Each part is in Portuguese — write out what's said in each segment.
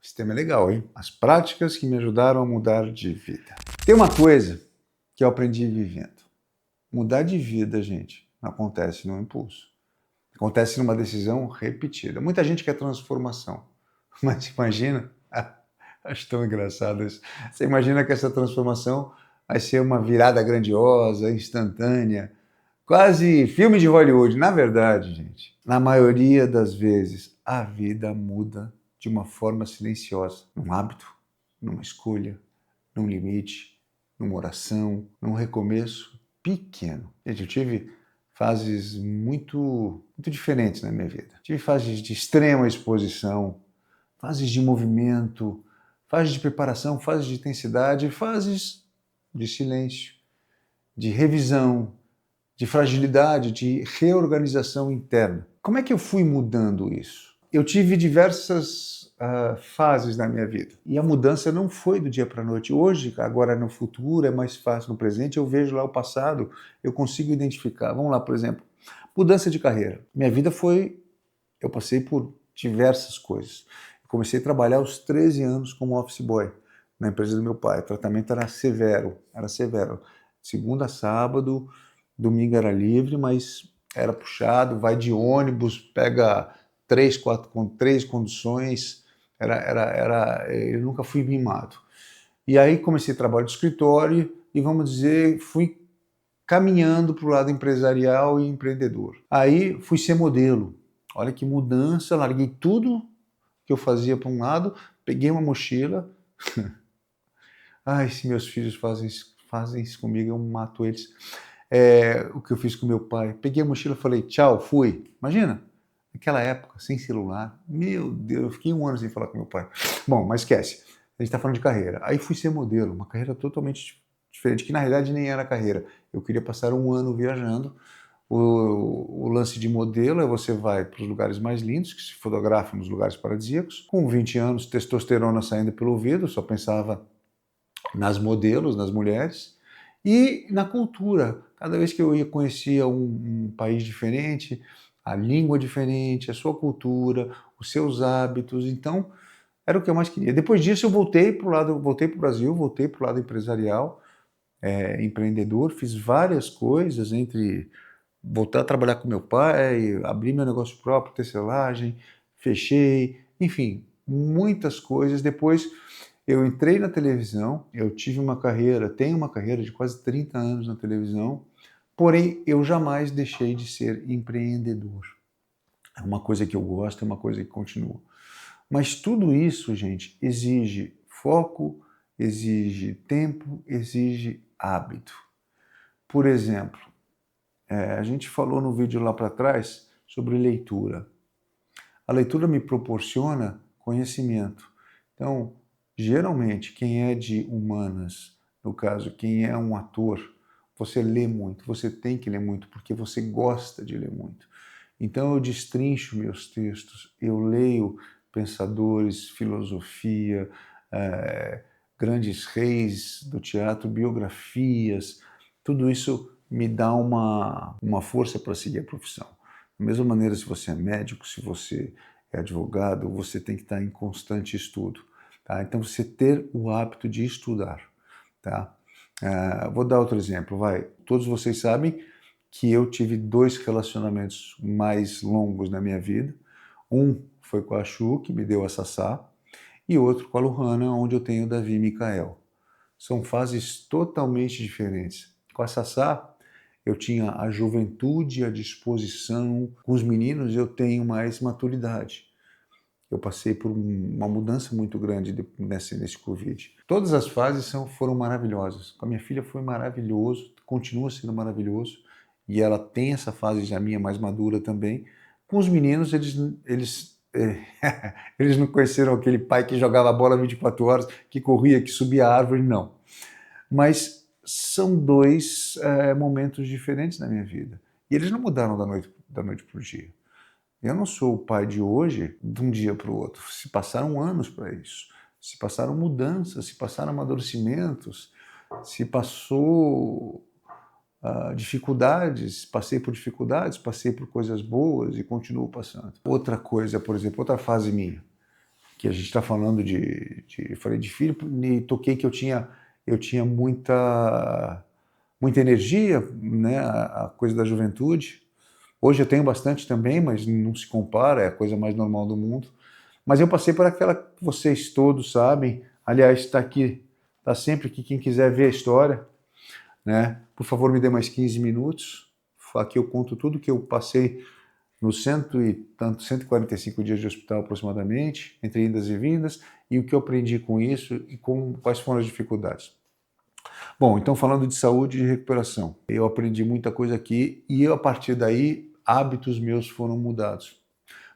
Esse tema é legal, hein? As práticas que me ajudaram a mudar de vida. Tem uma coisa que eu aprendi vivendo. Mudar de vida, gente, não acontece num impulso. Acontece numa decisão repetida. Muita gente quer transformação, mas imagina, acho tão engraçado isso. Você imagina que essa transformação vai ser uma virada grandiosa, instantânea, quase filme de Hollywood. Na verdade, gente, na maioria das vezes, a vida muda de uma forma silenciosa, num hábito, numa escolha, num limite, numa oração, num recomeço pequeno. Gente, eu tive fases muito diferentes na minha vida. Tive fases de extrema exposição, fases de movimento, fases de preparação, fases de intensidade, fases de silêncio, de revisão, de fragilidade, de reorganização interna. Como é que eu fui mudando isso? Eu tive diversas fases na minha vida. E a mudança não foi do dia para a noite. Hoje, agora no futuro, é mais fácil. No presente, eu vejo lá o passado, eu consigo identificar. Vamos lá, por exemplo, mudança de carreira. Minha vida foi... Eu passei por diversas coisas. Eu comecei a trabalhar aos 13 anos como office boy na empresa do meu pai. O tratamento era severo, segunda a sábado, domingo era livre, mas era puxado, vai de ônibus, pega 3, 4, com 3 conduções, eu nunca fui mimado. E aí comecei trabalho de escritório e, vamos dizer, fui caminhando para o lado empresarial e empreendedor. Aí fui ser modelo. Olha que mudança, larguei tudo que eu fazia para um lado, peguei uma mochila. Ai, se meus filhos fazem isso comigo, eu mato eles. O que eu fiz com meu pai. Peguei a mochila, falei, tchau, fui. Imagina, naquela época, sem celular. Meu Deus, eu fiquei 1 ano sem falar com meu pai. Bom, mas esquece. A gente está falando de carreira. Aí fui ser modelo, uma carreira totalmente diferente, que na realidade nem era carreira. Eu queria passar 1 ano viajando. O lance de modelo é você vai para os lugares mais lindos, que se fotografa nos lugares paradisíacos. Com 20 anos, testosterona saindo pelo ouvido, só pensava nas modelos, nas mulheres, e na cultura. Cada vez que eu ia conhecia um país diferente, a língua diferente, a sua cultura, os seus hábitos, então era o que eu mais queria. Depois disso eu voltei para o Brasil, voltei para o lado empresarial, empreendedor, fiz várias coisas, entre voltar a trabalhar com meu pai, abrir meu negócio próprio, tecelagem, fechei, enfim, muitas coisas. Depois eu entrei na televisão, eu tenho uma carreira de quase 30 anos na televisão, porém eu jamais deixei de ser empreendedor. É uma coisa que eu gosto, é uma coisa que continua. Mas tudo isso, gente, exige foco, exige tempo, exige hábito. Por exemplo, a gente falou no vídeo lá para trás sobre leitura. A leitura me proporciona conhecimento. Então, geralmente, quem é de humanas, no caso, quem é um ator, você lê muito, você tem que ler muito, porque você gosta de ler muito. Então, eu destrincho meus textos, eu leio pensadores, filosofia, grandes reis do teatro, biografias, tudo isso me dá uma força para seguir a profissão. Da mesma maneira, se você é médico, se você é advogado, você tem que estar em constante estudo. Tá? Então, você ter o hábito de estudar. Tá? Vou dar outro exemplo. Todos vocês sabem que eu tive 2 relacionamentos mais longos na minha vida. Um foi com a Chu, que me deu a Sassá, e outro com a Luhana, onde eu tenho o Davi e Mikael. São fases totalmente diferentes. Com a Sassá, eu tinha a juventude, a disposição. Com os meninos, eu tenho mais maturidade. Eu passei por uma mudança muito grande nesse Covid. Todas as fases foram maravilhosas. Com a minha filha foi maravilhoso, continua sendo maravilhoso, e ela tem essa fase já minha mais madura também. Com os meninos, eles não conheceram aquele pai que jogava bola 24 horas, que corria, que subia a árvore, não. Mas são 2 momentos diferentes na minha vida. E eles não mudaram da noite para o dia. Eu não sou o pai de hoje de um dia para o outro. Se passaram anos para isso. Se passaram mudanças, se passaram amadurecimentos, se passou dificuldades, passei por coisas boas e continuo passando. Outra coisa, por exemplo, outra fase minha. que a gente está falando eu falei de filho e toquei que eu tinha muita energia, né, a coisa da juventude. Hoje eu tenho bastante também, mas não se compara, é a coisa mais normal do mundo. Mas eu passei por aquela que vocês todos sabem, aliás, está aqui, está sempre aqui, quem quiser ver a história, né? Por favor, me dê mais 15 minutos, aqui eu conto tudo que eu passei nos 145 dias de hospital aproximadamente, entre indas e vindas, e o que eu aprendi com isso e quais foram as dificuldades. Bom, então falando de saúde e recuperação, eu aprendi muita coisa aqui e a partir daí hábitos meus foram mudados.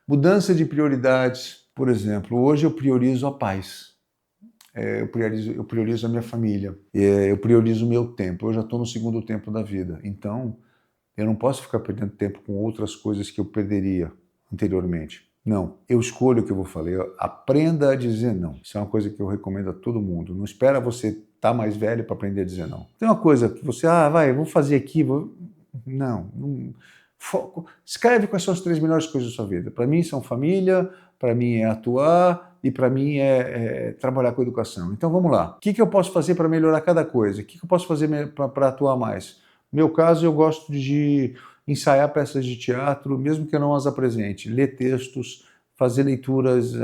Mudança de prioridades, por exemplo, hoje eu priorizo a paz, eu priorizo a minha família, eu priorizo o meu tempo, eu já estou no segundo tempo da vida, então eu não posso ficar perdendo tempo com outras coisas que eu perderia anteriormente. Não, eu escolho o que eu vou falar. Aprenda a dizer não. Isso é uma coisa que eu recomendo a todo mundo. Não espera você estar mais velho para aprender a dizer não. Tem uma coisa que você, vou fazer aqui, Não. Foco. Escreve quais são as 3 melhores coisas da sua vida. Para mim são família, para mim é atuar e para mim é trabalhar com educação. Então vamos lá. O que eu posso fazer para melhorar cada coisa? O que eu posso fazer para atuar mais? No meu caso, eu gosto de ensaiar peças de teatro, mesmo que eu não as apresente, ler textos, fazer leituras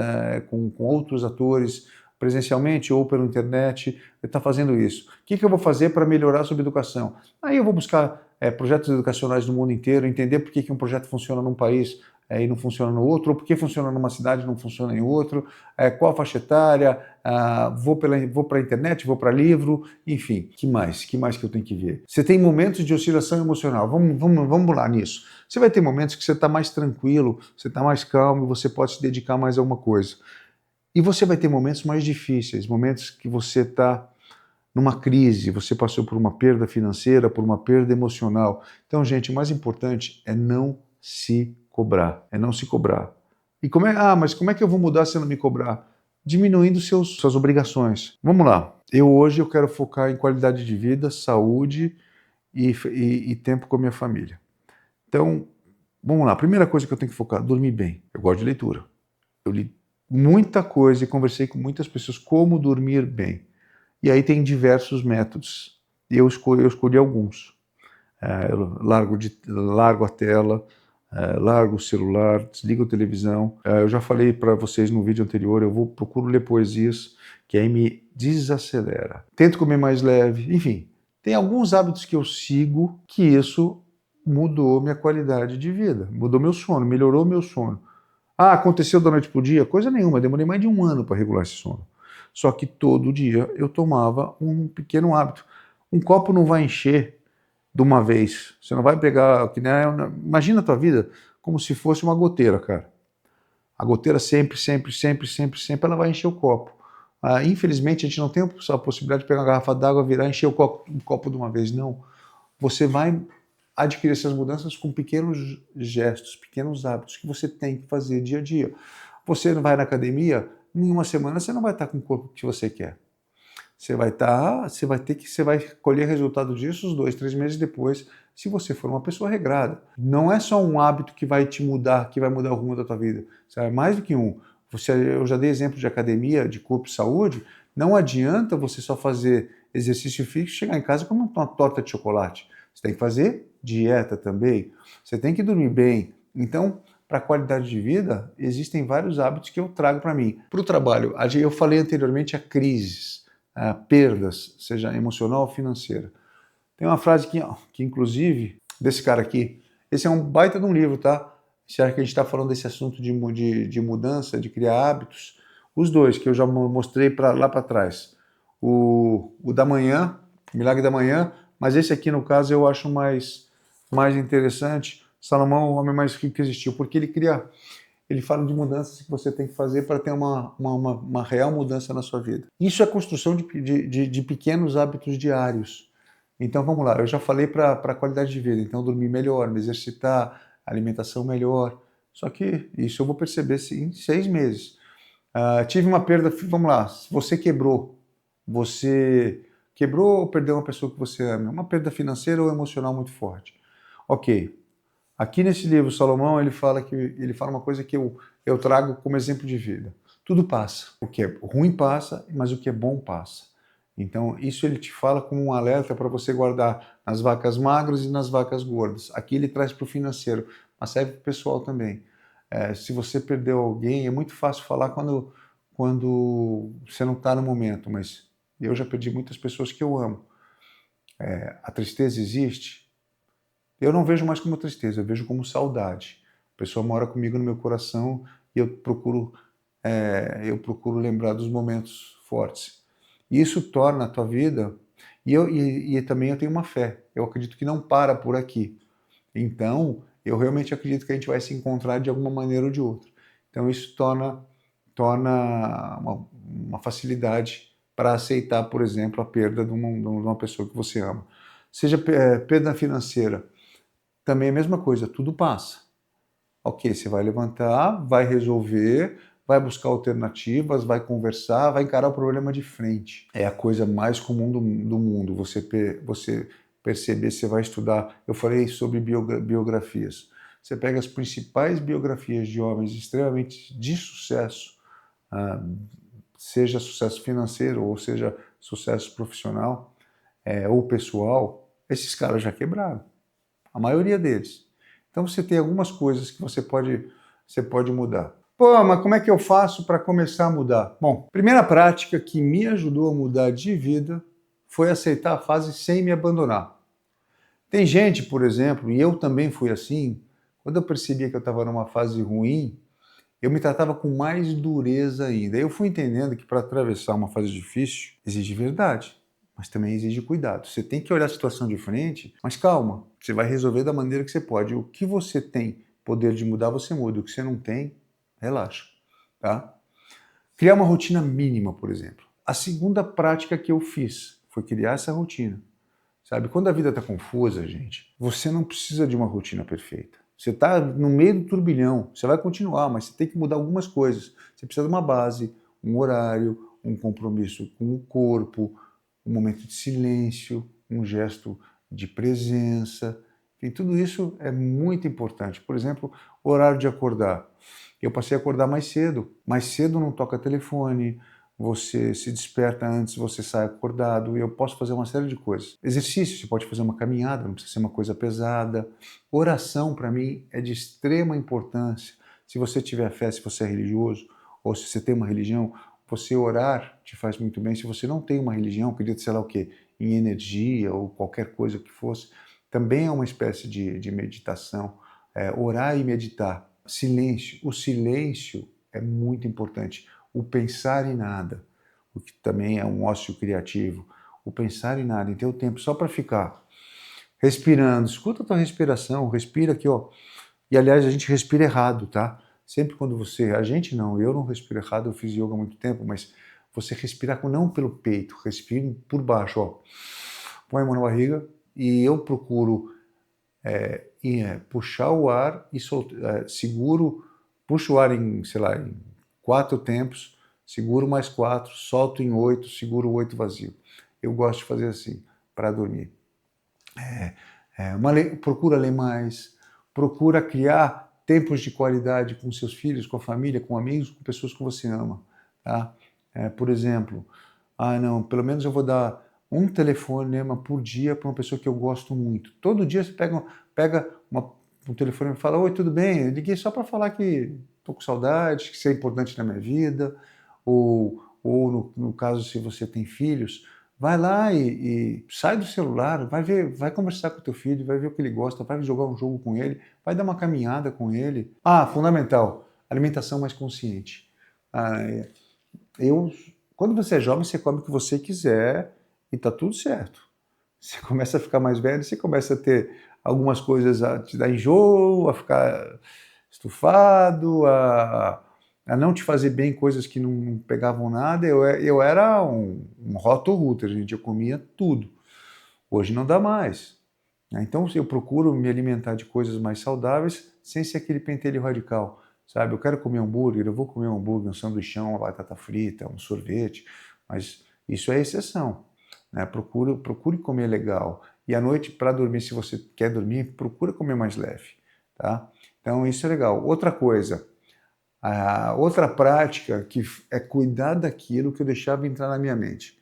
com outros atores, presencialmente ou pela internet, está fazendo isso. O que eu vou fazer para melhorar sobre educação? Aí eu vou buscar projetos educacionais no mundo inteiro, entender por que um projeto funciona num país e não funciona no outro, ou por que funciona numa cidade e não funciona em outro, qual a faixa etária, vou para a internet, vou para livro, enfim, que mais que eu tenho que ver? Você tem momentos de oscilação emocional, vamos lá nisso. Você vai ter momentos que você está mais tranquilo, você está mais calmo, você pode se dedicar mais a uma coisa. E você vai ter momentos mais difíceis, momentos que você está numa crise, você passou por uma perda financeira, por uma perda emocional. Então, gente, o mais importante é não se cobrar, E mas como é que eu vou mudar se eu não me cobrar? Diminuindo suas obrigações. Vamos lá. Hoje eu quero focar em qualidade de vida, saúde e tempo com a minha família. Então, vamos lá. A primeira coisa que eu tenho que focar, dormir bem. Eu gosto de leitura. Eu li muita coisa e conversei com muitas pessoas como dormir bem. E aí tem diversos métodos. Eu escolhi alguns. Eu largo a tela, largo o celular, desligo a televisão. Eu já falei para vocês no vídeo anterior, procuro ler poesias, que aí me desacelera. Tento comer mais leve, enfim. Tem alguns hábitos que eu sigo que isso mudou minha qualidade de vida, mudou meu sono, melhorou meu sono. Aconteceu da noite para o dia? Coisa nenhuma, demorei mais de 1 ano para regular esse sono. Só que todo dia eu tomava um pequeno hábito. Um copo não vai encher de uma vez. Você não vai pegar... Imagina a tua vida como se fosse uma goteira, cara. A goteira sempre, ela vai encher o copo. Infelizmente, a gente não tem a possibilidade de pegar uma garrafa d'água, virar e encher um copo de uma vez. Não. Você vai adquirir essas mudanças com pequenos gestos, pequenos hábitos que você tem que fazer dia a dia. Você não vai na academia, em uma semana você não vai estar com o corpo que você quer. Você vai colher resultado disso uns 2, 3 meses depois, se você for uma pessoa regrada. Não é só um hábito que vai te mudar, que vai mudar o rumo da tua vida. É mais do que um. Eu já dei exemplo de academia, de corpo e saúde. Não adianta você só fazer exercício fixo, chegar em casa e comer uma torta de chocolate. Você tem que fazer dieta também. Você tem que dormir bem. Então, para a qualidade de vida, existem vários hábitos que eu trago para mim. Para o trabalho, eu falei anteriormente a crises, a perdas, seja emocional ou financeira. Tem uma frase que inclusive, desse cara aqui, esse é um baita de um livro, tá? Já que a gente está falando desse assunto de mudança, de criar hábitos, os dois que eu já mostrei lá para trás. O da manhã, Milagre da Manhã, mas esse aqui, no caso, eu acho mais interessante. Salomão é o homem mais rico que existiu, porque ele fala de mudanças que você tem que fazer para ter uma real mudança na sua vida. Isso é construção de pequenos hábitos diários. Então vamos lá, eu já falei para a qualidade de vida, então dormir melhor, me exercitar, alimentação melhor. Só que isso eu vou perceber em 6 meses. Tive uma perda, vamos lá, você quebrou ou perdeu uma pessoa que você ama, uma perda financeira ou emocional muito forte. Ok. Aqui nesse livro, Salomão, ele fala uma coisa que eu trago como exemplo de vida. tudo passa. O que é ruim passa, mas o que é bom passa. Então, isso ele te fala como um alerta para você guardar nas vacas magras e nas vacas gordas. Aqui ele traz para o financeiro, mas serve para o pessoal também. Se você perdeu alguém, é muito fácil falar quando você não está no momento, mas eu já perdi muitas pessoas que eu amo. A tristeza existe? Eu não vejo mais como tristeza, eu vejo como saudade. A pessoa mora comigo no meu coração e eu procuro lembrar dos momentos fortes. E isso torna a tua vida... E também eu tenho uma fé. Eu acredito que não para por aqui. Então, eu realmente acredito que a gente vai se encontrar de alguma maneira ou de outra. Então, isso torna uma facilidade para aceitar, por exemplo, a perda de uma pessoa que você ama. Seja perda financeira, também é a mesma coisa, tudo passa. Ok, você vai levantar, vai resolver, vai buscar alternativas, vai conversar, vai encarar o problema de frente. É a coisa mais comum do mundo, você perceber, você vai estudar. Eu falei sobre biografias. Você pega as principais biografias de homens extremamente de sucesso, seja sucesso financeiro ou seja sucesso profissional ou pessoal, esses caras já quebraram. A maioria deles. Então você tem algumas coisas que você pode mudar. Pô, mas como é que eu faço para começar a mudar? Bom, a primeira prática que me ajudou a mudar de vida foi aceitar a fase sem me abandonar. Tem gente, por exemplo, e eu também fui assim, quando eu percebia que eu estava numa fase ruim, eu me tratava com mais dureza ainda. Eu fui entendendo que para atravessar uma fase difícil exige verdade, mas também exige cuidado. Você tem que olhar a situação de frente, mas calma, você vai resolver da maneira que você pode. O que você tem poder de mudar, você muda. O que você não tem, relaxa, tá? Criar uma rotina mínima, por exemplo. A segunda prática que eu fiz foi criar essa rotina. Sabe, quando a vida está confusa, gente, você não precisa de uma rotina perfeita. Você está no meio do turbilhão, você vai continuar, mas você tem que mudar algumas coisas. Você precisa de uma base, um horário, um compromisso com o corpo, um momento de silêncio, um gesto de presença. E tudo isso é muito importante. Por exemplo, o horário de acordar. Eu passei a acordar mais cedo. Mais cedo não toca telefone, você se desperta antes, você sai acordado, e eu posso fazer uma série de coisas. Exercício, você pode fazer uma caminhada, não precisa ser uma coisa pesada. Oração, para mim, é de extrema importância. Se você tiver fé, se você é religioso, ou se você tem uma religião, você orar te faz muito bem. Se você não tem uma religião, acredita, sei lá o quê, em energia ou qualquer coisa que fosse, também é uma espécie de meditação. Orar e meditar. Silêncio. O silêncio é muito importante. O pensar em nada, o que também é um ócio criativo. O pensar em nada, em ter o tempo só para ficar respirando. Escuta a tua respiração, respira aqui, ó. E aliás, a gente respira errado, tá? Sempre quando a gente não, eu não respiro errado, eu fiz yoga há muito tempo, mas você respirar não pelo peito, respire por baixo, ó. Põe a mão na barriga e eu procuro puxar o ar e seguro, puxo o ar em, sei lá, em 4 tempos, seguro mais 4, solto em 8, seguro 8 vazio. Eu gosto de fazer assim, para dormir. Procura ler mais, procura criar tempos de qualidade com seus filhos, com a família, com amigos, com pessoas que você ama. Tá? Por exemplo, não, pelo menos eu vou dar um telefonema por dia para uma pessoa que eu gosto muito. Todo dia você pega um telefone e fala: oi, tudo bem? Eu liguei só para falar que estou com saudade, que isso é importante na minha vida. Ou no caso, se você tem filhos, vai lá e sai do celular, vai conversar com o teu filho, vai ver o que ele gosta, vai jogar um jogo com ele, vai dar uma caminhada com ele. Fundamental, alimentação mais consciente. Quando você é jovem, você come o que você quiser e tá tudo certo. Você começa a ficar mais velho, você começa a ter algumas coisas a te dar enjoo, a ficar estufado, a não te fazer bem coisas que não pegavam nada. Eu era um roto-rooter, gente, eu comia tudo. Hoje não dá mais. Então eu procuro me alimentar de coisas mais saudáveis sem ser aquele pentelho radical. Sabe, eu quero comer hambúrguer, eu vou comer um hambúrguer, um sanduichão, uma batata frita, um sorvete, mas isso é exceção. Né? Procure comer legal. E à noite, para dormir, se você quer dormir, procura comer mais leve. Tá? Então isso é legal. Outra coisa, A outra prática que é cuidar daquilo que eu deixava entrar na minha mente.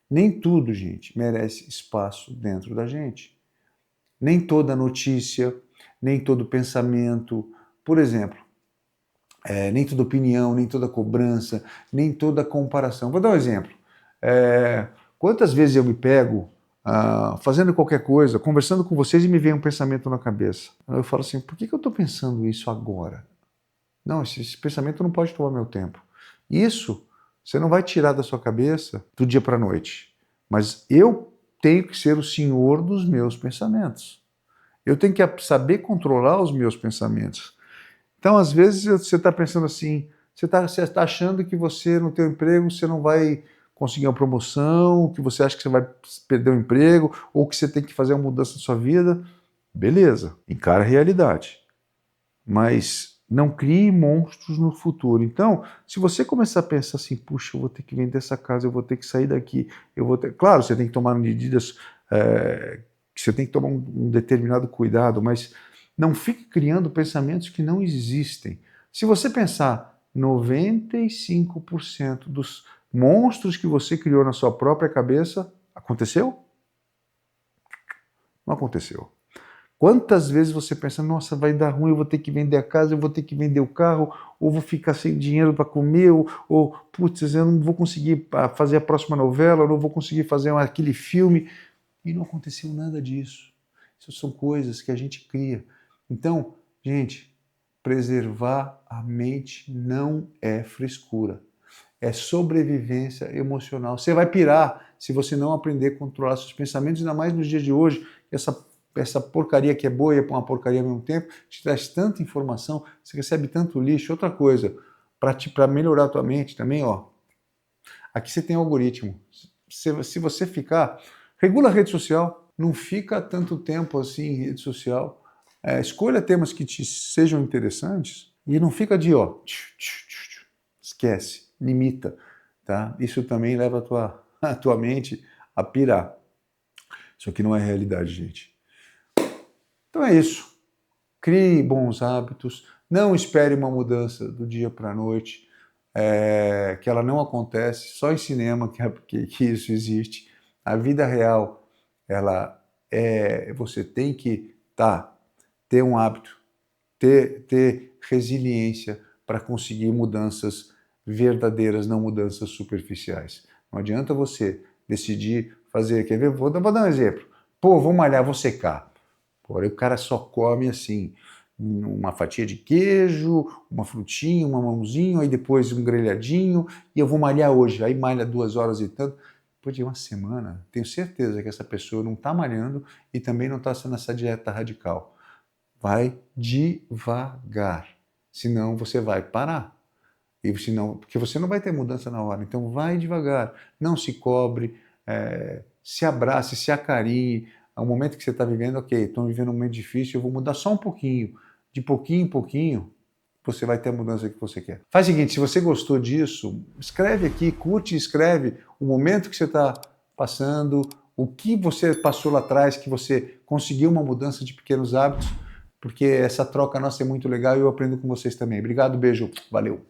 Nem tudo, gente, merece espaço dentro da gente. Nem toda notícia, nem todo pensamento. Por exemplo, nem toda opinião, nem toda cobrança, nem toda comparação. Vou dar um exemplo. Quantas vezes eu me pego fazendo qualquer coisa, conversando com vocês e me vem um pensamento na cabeça. Eu falo assim, por que eu estou pensando isso agora? Não, esse pensamento não pode tomar meu tempo. Isso você não vai tirar da sua cabeça do dia para a noite. Mas eu tenho que ser o senhor dos meus pensamentos. Eu tenho que saber controlar os meus pensamentos. Então, às vezes, você está pensando assim, você está achando que você, no teu emprego, você não vai conseguir uma promoção, que você acha que você vai perder o emprego, ou que você tem que fazer uma mudança na sua vida. Beleza, encara a realidade. Mas não crie monstros no futuro. Então, se você começar a pensar assim, puxa, eu vou ter que vender essa casa, eu vou ter que sair daqui, eu vou ter... Claro, você tem que tomar medidas, você tem que tomar um determinado cuidado, mas não fique criando pensamentos que não existem. Se você pensar 95% dos monstros que você criou na sua própria cabeça, aconteceu? Não aconteceu. Quantas vezes você pensa, nossa, vai dar ruim, eu vou ter que vender a casa, eu vou ter que vender o carro, ou vou ficar sem dinheiro para comer, ou putz, eu não vou conseguir fazer a próxima novela, eu não vou conseguir fazer aquele filme. E não aconteceu nada disso. Isso são coisas que a gente cria. Então, gente, preservar a mente não é frescura. É sobrevivência emocional. Você vai pirar se você não aprender a controlar seus pensamentos, ainda mais nos dias de hoje, essa porcaria que é boa e é uma porcaria ao mesmo tempo, te traz tanta informação, você recebe tanto lixo. Outra coisa, para melhorar a tua mente também, ó, aqui você tem um algoritmo. Se você ficar... Regula a rede social, não fica tanto tempo assim em rede social. Escolha temas que te sejam interessantes e não fica de, ó, esquece, limita, tá? Isso também leva a tua mente a pirar. Isso aqui não é realidade, gente. Então é isso. Crie bons hábitos, não espere uma mudança do dia para a noite, que ela não acontece, só em cinema que isso existe. A vida real, você tem que ter um hábito, ter resiliência para conseguir mudanças verdadeiras, não mudanças superficiais. Não adianta você decidir fazer, quer ver? Vou dar um exemplo. Pô, vou malhar, vou secar. Porém, o cara só come assim, uma fatia de queijo, uma frutinha, um mamãozinho, aí depois um grelhadinho, e eu vou malhar hoje. Aí malha 2 horas e tanto. Depois de uma semana, tenho certeza que essa pessoa não está malhando e também não está sendo essa dieta radical. Vai devagar, senão você vai parar. Porque você não vai ter mudança na hora. Então vai devagar, não se cobre, se abrace, se acarinhe. É um momento que você está vivendo, ok, estou vivendo um momento difícil, eu vou mudar só um pouquinho. De pouquinho em pouquinho, você vai ter a mudança que você quer. Faz o seguinte, se você gostou disso, escreve aqui, curte e escreve o momento que você está passando, o que você passou lá atrás, que você conseguiu uma mudança de pequenos hábitos, porque essa troca nossa é muito legal e eu aprendo com vocês também. Obrigado, beijo, valeu!